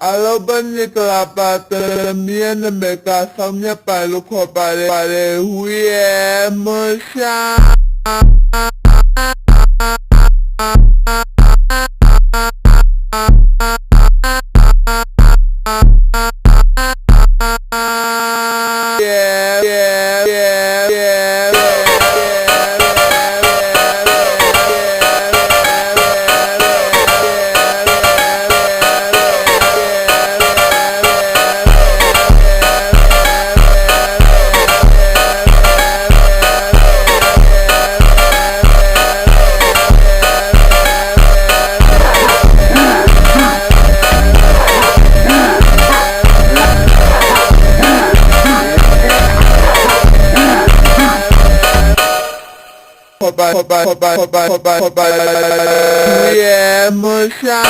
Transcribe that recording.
Alobaniklapata miana meka samnya palu ko pare huye musha Hoba, yeah, musha.